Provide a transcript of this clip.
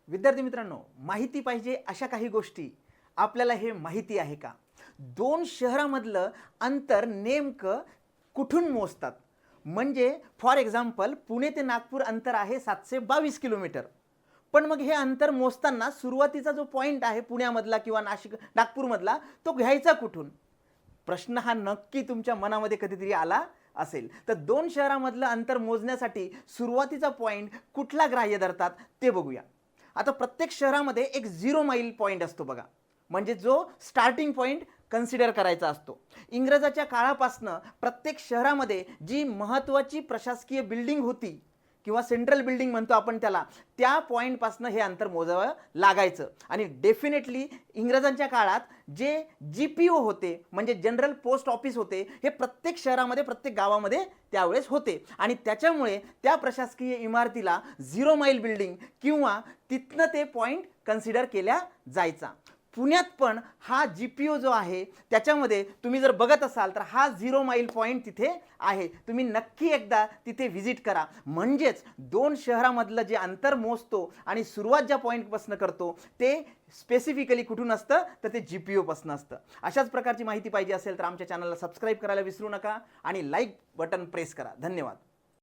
विद्यार्थी मित्रांनो, माहिती पाहिजे अशा काही गोष्टी आपल्याला हे माहिती आहे का? दोन शहरामधलं अंतर नेमकं कुठून मोजतात? म्हणजे फॉर एक्झाम्पल पुणे ते नागपूर अंतर आहे 722 किलोमीटर. पण मग हे अंतर मोजताना सुरुवातीचा जो पॉइंट आहे पुण्यामधला किंवा नागपूरमधला तो घ्यायचा कुठून? प्रश्न हा नक्की तुमच्या मनामध्ये कधीतरी आला असेल. तर दोन शहरामधलं अंतर मोजण्यासाठी सुरुवातीचा पॉइंट कुठला ग्राह्य धरतात ते बघूया. आता प्रत्येक शहरामध्ये एक 0 माईल पॉइंट असतो बघा, म्हणजे जो स्टार्टिंग पॉइंट कन्सिडर करायचा असतो. इंग्रजाच्या काळापासनं प्रत्येक शहरामध्ये जी महत्त्वाची प्रशासकीय बिल्डिंग होती किंवा सेंट्रल बिल्डिंग म्हणतो आपण त्याला, त्या पॉईंटपासनं हे अंतर मोजावं लागायचं. आणि डेफिनेटली इंग्रजांच्या काळात जे GPO होते म्हणजे जनरल पोस्ट ऑफिस होते, हे प्रत्येक शहरामध्ये प्रत्येक गावामध्ये त्यावेळेस होते. आणि त्याच्यामुळे त्या प्रशासकीय इमारतीला 0 माईल बिल्डिंग किंवा तिथनं ते पॉईंट कन्सिडर केल्या जायचा. पुण्यात पण हा GPO जो आहे त्याच्यामध्ये तुम्ही जर बघत असाल तर हा 0 माईल पॉईंट तिथे आहे. तुम्ही नक्की एकदा तिथे व्हिजिट करा. म्हणजेच दोन शहरामधलं जे अंतर मोजतो आणि सुरुवात ज्या पॉईंटपासून करतो ते स्पेसिफिकली कुठून असतं तर ते GPO पासून असतं. अशाच प्रकारची माहिती पाहिजे असेल तर आमच्या चॅनलला सबस्क्राईब करायला विसरू नका आणि लाईक बटन प्रेस करा. धन्यवाद.